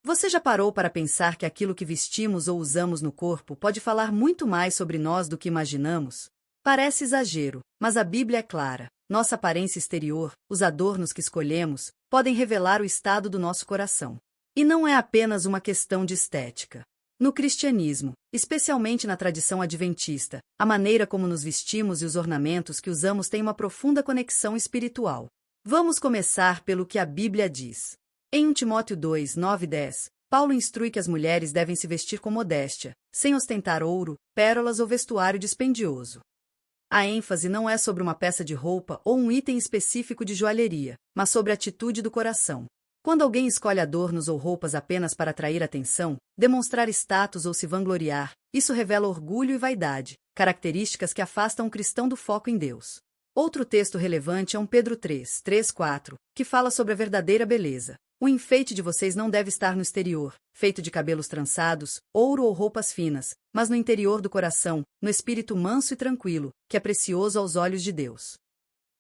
Você já parou para pensar que aquilo que vestimos ou usamos no corpo pode falar muito mais sobre nós do que imaginamos? Parece exagero, mas a Bíblia é clara. Nossa aparência exterior, os adornos que escolhemos, podem revelar o estado do nosso coração. E não é apenas uma questão de estética. No cristianismo, especialmente na tradição adventista, a maneira como nos vestimos e os ornamentos que usamos têm uma profunda conexão espiritual. Vamos começar pelo que a Bíblia diz. Em 1 Timóteo 2, 9 e 10, Paulo instrui que as mulheres devem se vestir com modéstia, sem ostentar ouro, pérolas ou vestuário dispendioso. A ênfase não é sobre uma peça de roupa ou um item específico de joalheria, mas sobre a atitude do coração. Quando alguém escolhe adornos ou roupas apenas para atrair atenção, demonstrar status ou se vangloriar, isso revela orgulho e vaidade, características que afastam o cristão do foco em Deus. Outro texto relevante é 1 Pedro 3, 3, 4, que fala sobre a verdadeira beleza. O enfeite de vocês não deve estar no exterior, feito de cabelos trançados, ouro ou roupas finas, mas no interior do coração, no espírito manso e tranquilo, que é precioso aos olhos de Deus.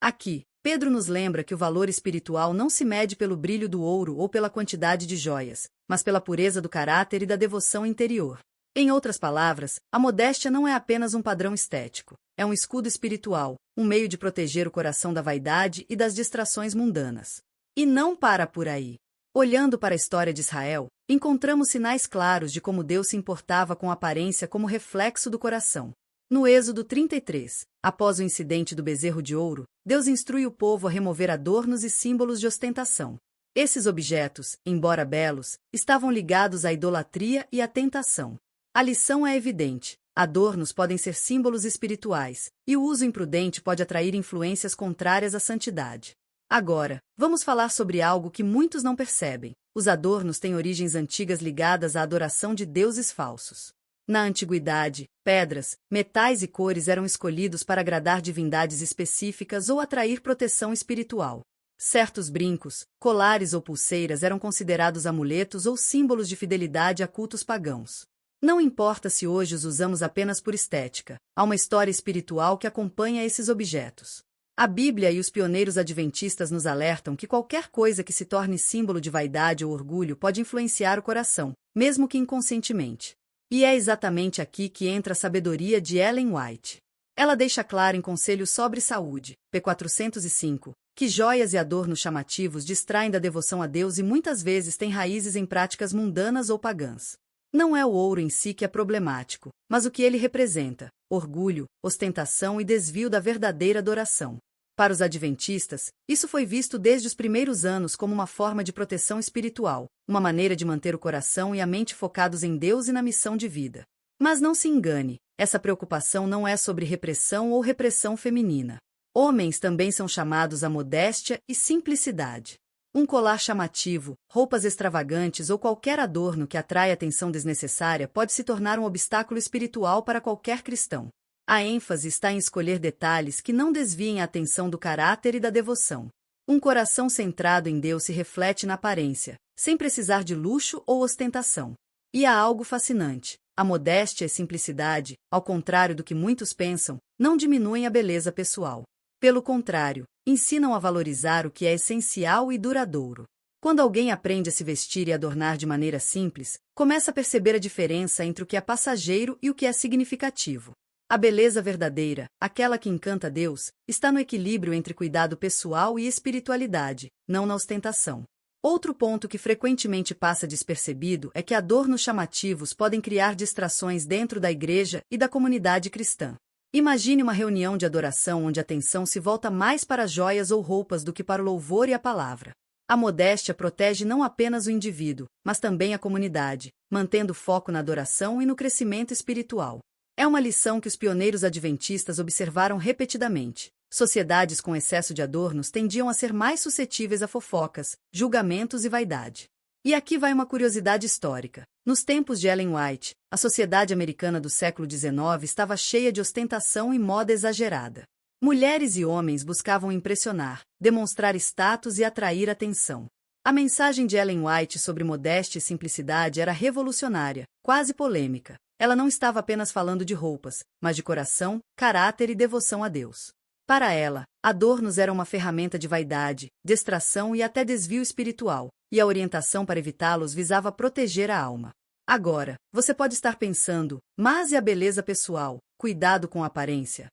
Aqui, Pedro nos lembra que o valor espiritual não se mede pelo brilho do ouro ou pela quantidade de joias, mas pela pureza do caráter e da devoção interior. Em outras palavras, a modéstia não é apenas um padrão estético, é um escudo espiritual, um meio de proteger o coração da vaidade e das distrações mundanas. E não para por aí. Olhando para a história de Israel, encontramos sinais claros de como Deus se importava com a aparência como reflexo do coração. No Êxodo 33, após o incidente do bezerro de ouro, Deus instrui o povo a remover adornos e símbolos de ostentação. Esses objetos, embora belos, estavam ligados à idolatria e à tentação. A lição é evidente: adornos podem ser símbolos espirituais, e o uso imprudente pode atrair influências contrárias à santidade. Agora, vamos falar sobre algo que muitos não percebem. Os adornos têm origens antigas ligadas à adoração de deuses falsos. Na antiguidade, pedras, metais e cores eram escolhidos para agradar divindades específicas ou atrair proteção espiritual. Certos brincos, colares ou pulseiras eram considerados amuletos ou símbolos de fidelidade a cultos pagãos. Não importa se hoje os usamos apenas por estética, há uma história espiritual que acompanha esses objetos. A Bíblia e os pioneiros adventistas nos alertam que qualquer coisa que se torne símbolo de vaidade ou orgulho pode influenciar o coração, mesmo que inconscientemente. E é exatamente aqui que entra a sabedoria de Ellen White. Ela deixa claro em Conselhos sobre Saúde, p. 405, que joias e adornos chamativos distraem da devoção a Deus e muitas vezes têm raízes em práticas mundanas ou pagãs. Não é o ouro em si que é problemático, mas o que ele representa: orgulho, ostentação e desvio da verdadeira adoração. Para os adventistas, isso foi visto desde os primeiros anos como uma forma de proteção espiritual, uma maneira de manter o coração e a mente focados em Deus e na missão de vida. Mas não se engane, essa preocupação não é sobre repressão ou repressão feminina. Homens também são chamados à modéstia e simplicidade. Um colar chamativo, roupas extravagantes ou qualquer adorno que atrai atenção desnecessária pode se tornar um obstáculo espiritual para qualquer cristão. A ênfase está em escolher detalhes que não desviem a atenção do caráter e da devoção. Um coração centrado em Deus se reflete na aparência, sem precisar de luxo ou ostentação. E há algo fascinante: a modéstia e simplicidade, ao contrário do que muitos pensam, não diminuem a beleza pessoal. Pelo contrário, ensinam a valorizar o que é essencial e duradouro. Quando alguém aprende a se vestir e adornar de maneira simples, começa a perceber a diferença entre o que é passageiro e o que é significativo. A beleza verdadeira, aquela que encanta Deus, está no equilíbrio entre cuidado pessoal e espiritualidade, não na ostentação. Outro ponto que frequentemente passa despercebido é que adornos chamativos podem criar distrações dentro da igreja e da comunidade cristã. Imagine uma reunião de adoração onde a atenção se volta mais para joias ou roupas do que para o louvor e a palavra. A modéstia protege não apenas o indivíduo, mas também a comunidade, mantendo foco na adoração e no crescimento espiritual. É uma lição que os pioneiros adventistas observaram repetidamente. Sociedades com excesso de adornos tendiam a ser mais suscetíveis a fofocas, julgamentos e vaidade. E aqui vai uma curiosidade histórica. Nos tempos de Ellen White, a sociedade americana do século XIX estava cheia de ostentação e moda exagerada. Mulheres e homens buscavam impressionar, demonstrar status e atrair atenção. A mensagem de Ellen White sobre modéstia e simplicidade era revolucionária, quase polêmica. Ela não estava apenas falando de roupas, mas de coração, caráter e devoção a Deus. Para ela, adornos eram uma ferramenta de vaidade, distração e até desvio espiritual, e a orientação para evitá-los visava proteger a alma. Agora, você pode estar pensando, mas e a beleza pessoal? Cuidado com a aparência.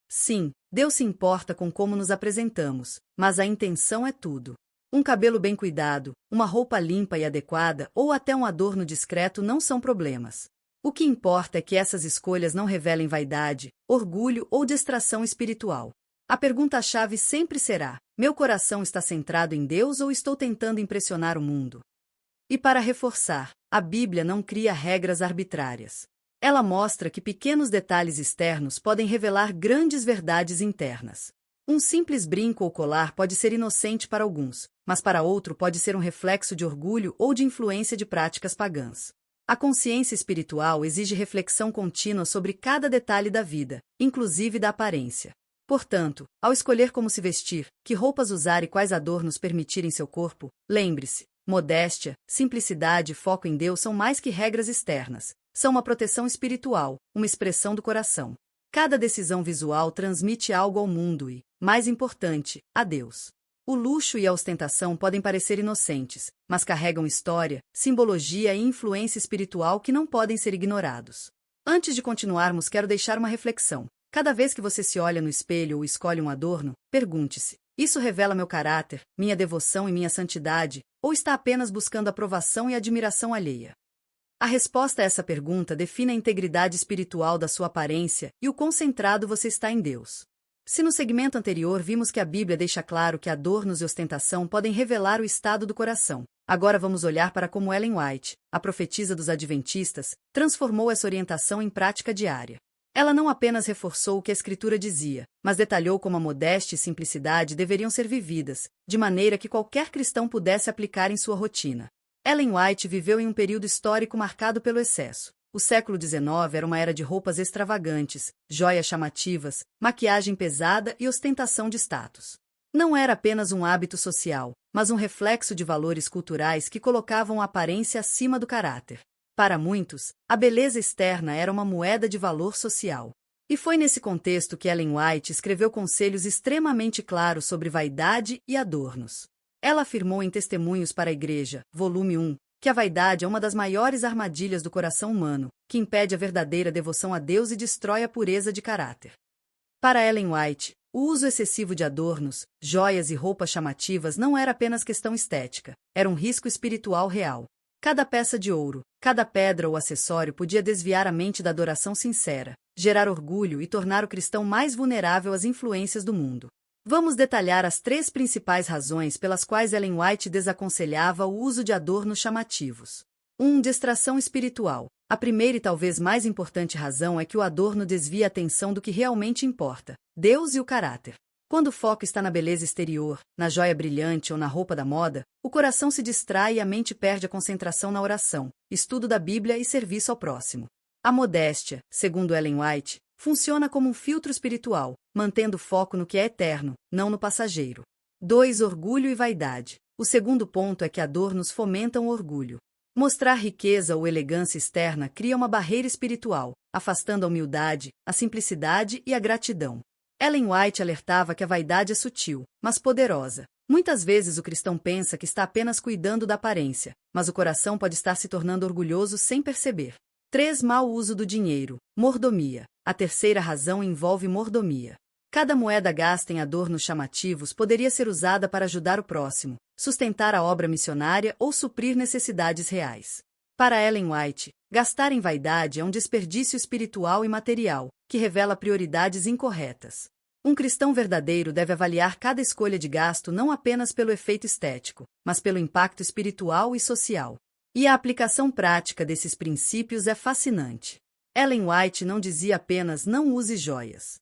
Sim, Deus se importa com como nos apresentamos, mas a intenção é tudo. Um cabelo bem cuidado, uma roupa limpa e adequada ou até um adorno discreto não são problemas. O que importa é que essas escolhas não revelem vaidade, orgulho ou distração espiritual. A pergunta-chave sempre será: meu coração está centrado em Deus ou estou tentando impressionar o mundo? E para reforçar, a Bíblia não cria regras arbitrárias. Ela mostra que pequenos detalhes externos podem revelar grandes verdades internas. Um simples brinco ou colar pode ser inocente para alguns, mas para outro pode ser um reflexo de orgulho ou de influência de práticas pagãs. A consciência espiritual exige reflexão contínua sobre cada detalhe da vida, inclusive da aparência. Portanto, ao escolher como se vestir, que roupas usar e quais adornos permitir em seu corpo, lembre-se: modéstia, simplicidade e foco em Deus são mais que regras externas. São uma proteção espiritual, uma expressão do coração. Cada decisão visual transmite algo ao mundo e, mais importante, a Deus. O luxo e a ostentação podem parecer inocentes, mas carregam história, simbologia e influência espiritual que não podem ser ignorados. Antes de continuarmos, quero deixar uma reflexão. Cada vez que você se olha no espelho ou escolhe um adorno, pergunte-se: isso revela meu caráter, minha devoção e minha santidade, ou está apenas buscando aprovação e admiração alheia? A resposta a essa pergunta define a integridade espiritual da sua aparência e o quão centrado você está em Deus. Se no segmento anterior vimos que a Bíblia deixa claro que adornos e ostentação podem revelar o estado do coração, agora vamos olhar para como Ellen White, a profetisa dos adventistas, transformou essa orientação em prática diária. Ela não apenas reforçou o que a Escritura dizia, mas detalhou como a modéstia e simplicidade deveriam ser vividas, de maneira que qualquer cristão pudesse aplicar em sua rotina. Ellen White viveu em um período histórico marcado pelo excesso. O século XIX era uma era de roupas extravagantes, joias chamativas, maquiagem pesada e ostentação de status. Não era apenas um hábito social, mas um reflexo de valores culturais que colocavam a aparência acima do caráter. Para muitos, a beleza externa era uma moeda de valor social. E foi nesse contexto que Ellen White escreveu conselhos extremamente claros sobre vaidade e adornos. Ela afirmou em Testemunhos para a Igreja, volume 1, que a vaidade é uma das maiores armadilhas do coração humano, que impede a verdadeira devoção a Deus e destrói a pureza de caráter. Para Ellen White, o uso excessivo de adornos, joias e roupas chamativas não era apenas questão estética, era um risco espiritual real. Cada peça de ouro, cada pedra ou acessório podia desviar a mente da adoração sincera, gerar orgulho e tornar o cristão mais vulnerável às influências do mundo. Vamos detalhar as 3 principais razões pelas quais Ellen White desaconselhava o uso de adornos chamativos. 1. Distração espiritual. A primeira e talvez mais importante razão é que o adorno desvia a atenção do que realmente importa: Deus e o caráter. Quando o foco está na beleza exterior, na joia brilhante ou na roupa da moda, o coração se distrai e a mente perde a concentração na oração, estudo da Bíblia e serviço ao próximo. A modéstia, segundo Ellen White, funciona como um filtro espiritual, mantendo o foco no que é eterno, não no passageiro. 2. Orgulho e vaidade. O segundo ponto é que adornos fomentam o orgulho. Mostrar riqueza ou elegância externa cria uma barreira espiritual, afastando a humildade, a simplicidade e a gratidão. Ellen White alertava que a vaidade é sutil, mas poderosa. Muitas vezes o cristão pensa que está apenas cuidando da aparência, mas o coração pode estar se tornando orgulhoso sem perceber. 3. Mau uso do dinheiro. Mordomia. A terceira razão envolve mordomia. Cada moeda gasta em adornos chamativos poderia ser usada para ajudar o próximo, sustentar a obra missionária ou suprir necessidades reais. Para Ellen White, gastar em vaidade é um desperdício espiritual e material, que revela prioridades incorretas. Um cristão verdadeiro deve avaliar cada escolha de gasto não apenas pelo efeito estético, mas pelo impacto espiritual e social. E a aplicação prática desses princípios é fascinante. Ellen White não dizia apenas não use joias.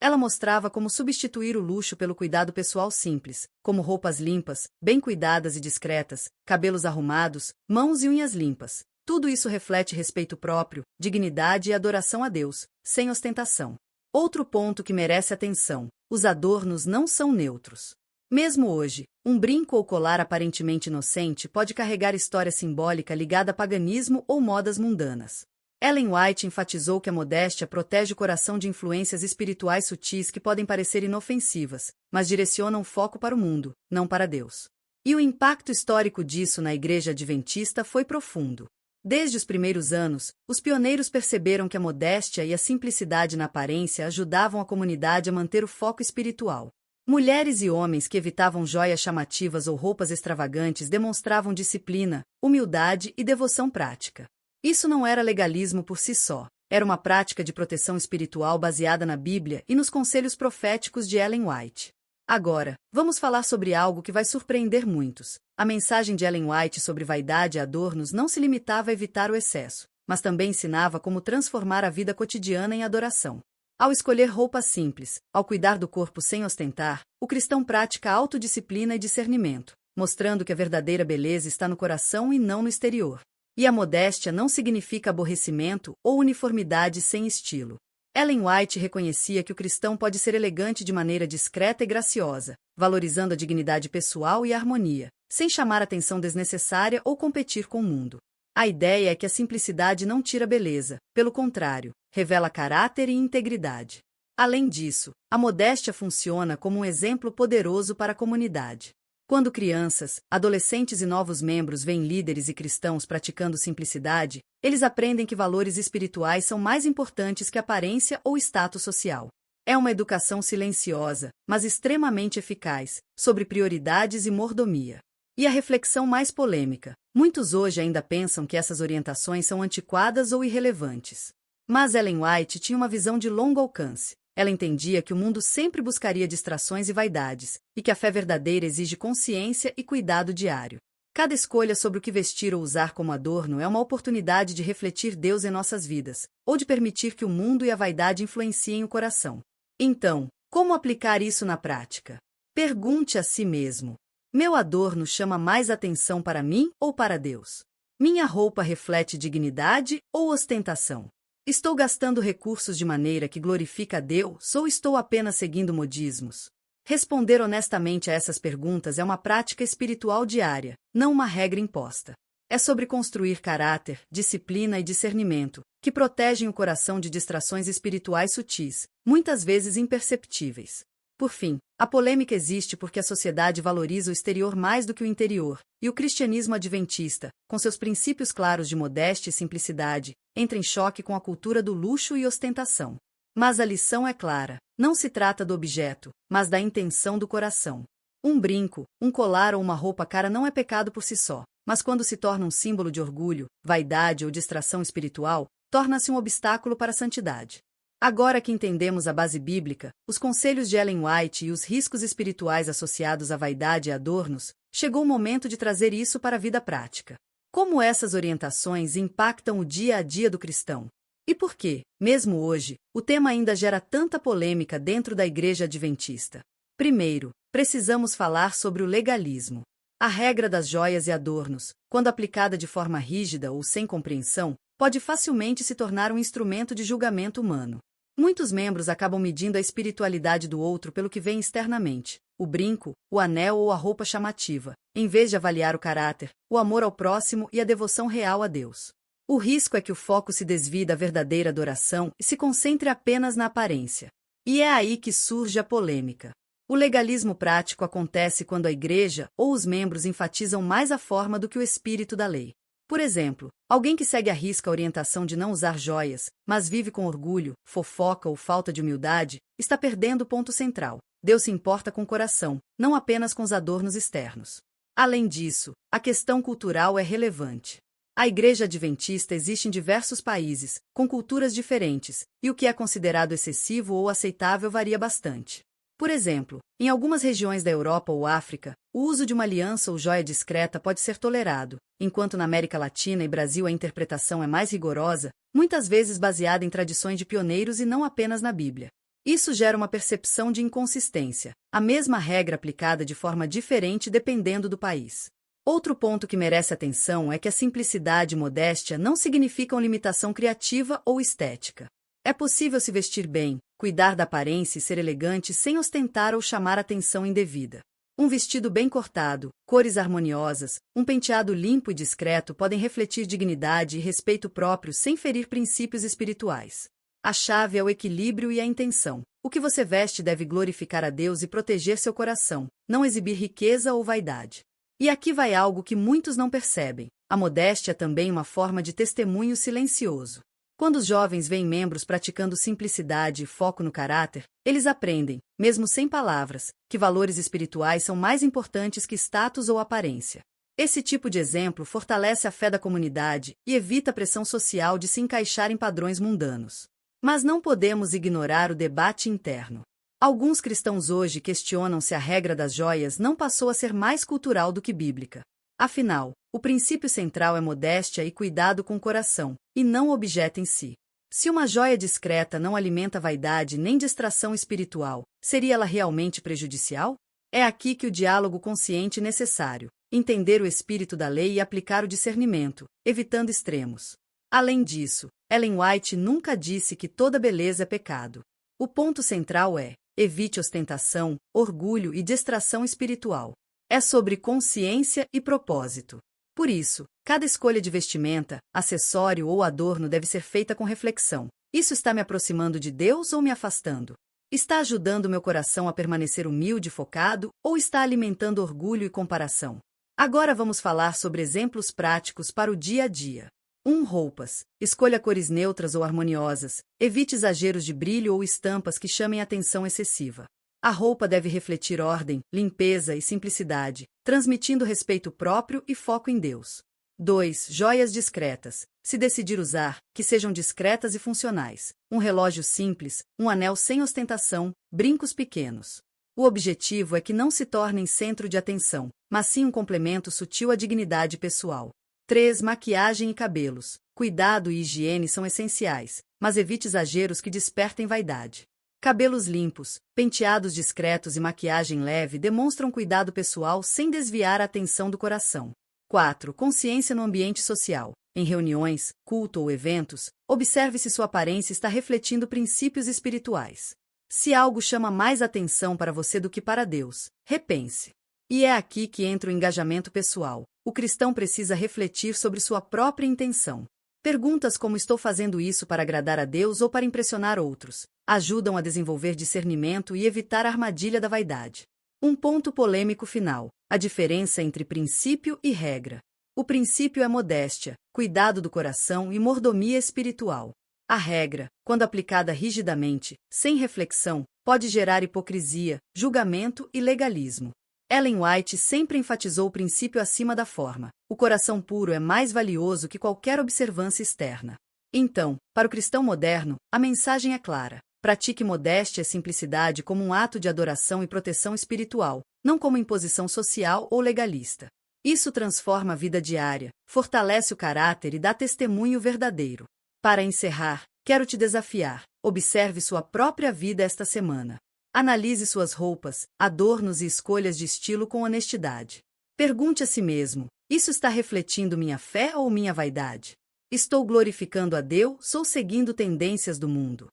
Ela mostrava como substituir o luxo pelo cuidado pessoal simples, como roupas limpas, bem cuidadas e discretas, cabelos arrumados, mãos e unhas limpas. Tudo isso reflete respeito próprio, dignidade e adoração a Deus, sem ostentação. Outro ponto que merece atenção: os adornos não são neutros. Mesmo hoje, um brinco ou colar aparentemente inocente pode carregar história simbólica ligada a paganismo ou modas mundanas. Ellen White enfatizou que a modéstia protege o coração de influências espirituais sutis que podem parecer inofensivas, mas direcionam o foco para o mundo, não para Deus. E o impacto histórico disso na Igreja Adventista foi profundo. Desde os primeiros anos, os pioneiros perceberam que a modéstia e a simplicidade na aparência ajudavam a comunidade a manter o foco espiritual. Mulheres e homens que evitavam joias chamativas ou roupas extravagantes demonstravam disciplina, humildade e devoção prática. Isso não era legalismo por si só, era uma prática de proteção espiritual baseada na Bíblia e nos conselhos proféticos de Ellen White. Agora, vamos falar sobre algo que vai surpreender muitos. A mensagem de Ellen White sobre vaidade e adornos não se limitava a evitar o excesso, mas também ensinava como transformar a vida cotidiana em adoração. Ao escolher roupas simples, ao cuidar do corpo sem ostentar, o cristão pratica autodisciplina e discernimento, mostrando que a verdadeira beleza está no coração e não no exterior. E a modéstia não significa aborrecimento ou uniformidade sem estilo. Ellen White reconhecia que o cristão pode ser elegante de maneira discreta e graciosa, valorizando a dignidade pessoal e a harmonia, sem chamar atenção desnecessária ou competir com o mundo. A ideia é que a simplicidade não tira beleza, pelo contrário, revela caráter e integridade. Além disso, a modéstia funciona como um exemplo poderoso para a comunidade. Quando crianças, adolescentes e novos membros veem líderes e cristãos praticando simplicidade, eles aprendem que valores espirituais são mais importantes que aparência ou status social. É uma educação silenciosa, mas extremamente eficaz, sobre prioridades e mordomia. E a reflexão mais polêmica: muitos hoje ainda pensam que essas orientações são antiquadas ou irrelevantes. Mas Ellen White tinha uma visão de longo alcance. Ela entendia que o mundo sempre buscaria distrações e vaidades, e que a fé verdadeira exige consciência e cuidado diário. Cada escolha sobre o que vestir ou usar como adorno é uma oportunidade de refletir Deus em nossas vidas, ou de permitir que o mundo e a vaidade influenciem o coração. Então, como aplicar isso na prática? Pergunte a si mesmo: meu adorno chama mais atenção para mim ou para Deus? Minha roupa reflete dignidade ou ostentação? Estou gastando recursos de maneira que glorifica a Deus ou estou apenas seguindo modismos? Responder honestamente a essas perguntas é uma prática espiritual diária, não uma regra imposta. É sobre construir caráter, disciplina e discernimento, que protegem o coração de distrações espirituais sutis, muitas vezes imperceptíveis. Por fim, a polêmica existe porque a sociedade valoriza o exterior mais do que o interior, e o cristianismo adventista, com seus princípios claros de modéstia e simplicidade, entra em choque com a cultura do luxo e ostentação. Mas a lição é clara: não se trata do objeto, mas da intenção do coração. Um brinco, um colar ou uma roupa cara não é pecado por si só, mas quando se torna um símbolo de orgulho, vaidade ou distração espiritual, torna-se um obstáculo para a santidade. Agora que entendemos a base bíblica, os conselhos de Ellen White e os riscos espirituais associados à vaidade e adornos, chegou o momento de trazer isso para a vida prática. Como essas orientações impactam o dia a dia do cristão? E por que, mesmo hoje, o tema ainda gera tanta polêmica dentro da Igreja Adventista? Primeiro, precisamos falar sobre o legalismo. A regra das joias e adornos, quando aplicada de forma rígida ou sem compreensão, pode facilmente se tornar um instrumento de julgamento humano. Muitos membros acabam medindo a espiritualidade do outro pelo que veem externamente, o brinco, o anel ou a roupa chamativa, em vez de avaliar o caráter, o amor ao próximo e a devoção real a Deus. O risco é que o foco se desvie da verdadeira adoração e se concentre apenas na aparência. E é aí que surge a polêmica. O legalismo prático acontece quando a igreja ou os membros enfatizam mais a forma do que o espírito da lei. Por exemplo, alguém que segue à risca a orientação de não usar joias, mas vive com orgulho, fofoca ou falta de humildade, está perdendo o ponto central. Deus se importa com o coração, não apenas com os adornos externos. Além disso, a questão cultural é relevante. A Igreja Adventista existe em diversos países, com culturas diferentes, e o que é considerado excessivo ou aceitável varia bastante. Por exemplo, em algumas regiões da Europa ou África, o uso de uma aliança ou joia discreta pode ser tolerado, enquanto na América Latina e Brasil a interpretação é mais rigorosa, muitas vezes baseada em tradições de pioneiros e não apenas na Bíblia. Isso gera uma percepção de inconsistência, a mesma regra aplicada de forma diferente dependendo do país. Outro ponto que merece atenção é que a simplicidade e modéstia não significam limitação criativa ou estética. É possível se vestir bem, cuidar da aparência e ser elegante sem ostentar ou chamar atenção indevida. Um vestido bem cortado, cores harmoniosas, um penteado limpo e discreto podem refletir dignidade e respeito próprio sem ferir princípios espirituais. A chave é o equilíbrio e a intenção. O que você veste deve glorificar a Deus e proteger seu coração, não exibir riqueza ou vaidade. E aqui vai algo que muitos não percebem. A modéstia é também uma forma de testemunho silencioso. Quando os jovens veem membros praticando simplicidade e foco no caráter, eles aprendem, mesmo sem palavras, que valores espirituais são mais importantes que status ou aparência. Esse tipo de exemplo fortalece a fé da comunidade e evita a pressão social de se encaixar em padrões mundanos. Mas não podemos ignorar o debate interno. Alguns cristãos hoje questionam se a regra das joias não passou a ser mais cultural do que bíblica. Afinal, o princípio central é modéstia e cuidado com o coração, e não o objeto em si. Se uma joia discreta não alimenta vaidade nem distração espiritual, seria ela realmente prejudicial? É aqui que o diálogo consciente é necessário, entender o espírito da lei e aplicar o discernimento, evitando extremos. Além disso, Ellen White nunca disse que toda beleza é pecado. O ponto central é: evite ostentação, orgulho e distração espiritual. É sobre consciência e propósito. Por isso, cada escolha de vestimenta, acessório ou adorno deve ser feita com reflexão. Isso está me aproximando de Deus ou me afastando? Está ajudando meu coração a permanecer humilde e focado ou está alimentando orgulho e comparação? Agora vamos falar sobre exemplos práticos para o dia a dia. 1. Roupas. Escolha cores neutras ou harmoniosas. Evite exageros de brilho ou estampas que chamem atenção excessiva. A roupa deve refletir ordem, limpeza e simplicidade, transmitindo respeito próprio e foco em Deus. 2. Joias discretas. Se decidir usar, que sejam discretas e funcionais. Um relógio simples, um anel sem ostentação, brincos pequenos. O objetivo é que não se tornem centro de atenção, mas sim um complemento sutil à dignidade pessoal. 3. Maquiagem e cabelos. Cuidado e higiene são essenciais, mas evite exageros que despertem vaidade. Cabelos limpos, penteados discretos e maquiagem leve demonstram cuidado pessoal sem desviar a atenção do coração. 4. Consciência no ambiente social. Em reuniões, culto ou eventos, observe se sua aparência está refletindo princípios espirituais. Se algo chama mais atenção para você do que para Deus, repense. E é aqui que entra o engajamento pessoal. O cristão precisa refletir sobre sua própria intenção. Perguntas como estou fazendo isso para agradar a Deus ou para impressionar outros ajudam a desenvolver discernimento e evitar a armadilha da vaidade. Um ponto polêmico final: a diferença entre princípio e regra. O princípio é modéstia, cuidado do coração e mordomia espiritual. A regra, quando aplicada rigidamente, sem reflexão, pode gerar hipocrisia, julgamento e legalismo. Ellen White sempre enfatizou o princípio acima da forma. O coração puro é mais valioso que qualquer observância externa. Então, para o cristão moderno, a mensagem é clara. Pratique modéstia e simplicidade como um ato de adoração e proteção espiritual, não como imposição social ou legalista. Isso transforma a vida diária, fortalece o caráter e dá testemunho verdadeiro. Para encerrar, quero te desafiar. Observe sua própria vida esta semana. Analise suas roupas, adornos e escolhas de estilo com honestidade. Pergunte a si mesmo: isso está refletindo minha fé ou minha vaidade? Estou glorificando a Deus ou seguindo tendências do mundo?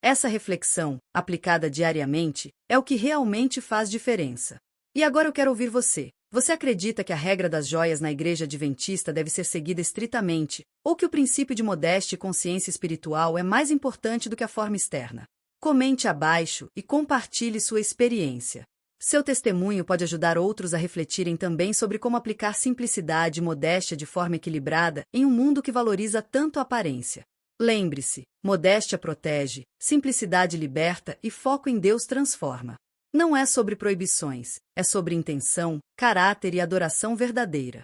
Essa reflexão, aplicada diariamente, é o que realmente faz diferença. E agora eu quero ouvir você. Você acredita que a regra das joias na Igreja Adventista deve ser seguida estritamente, ou que o princípio de modéstia e consciência espiritual é mais importante do que a forma externa? Comente abaixo e compartilhe sua experiência. Seu testemunho pode ajudar outros a refletirem também sobre como aplicar simplicidade e modéstia de forma equilibrada em um mundo que valoriza tanto a aparência. Lembre-se, modéstia protege, simplicidade liberta e foco em Deus transforma. Não é sobre proibições, é sobre intenção, caráter e adoração verdadeira.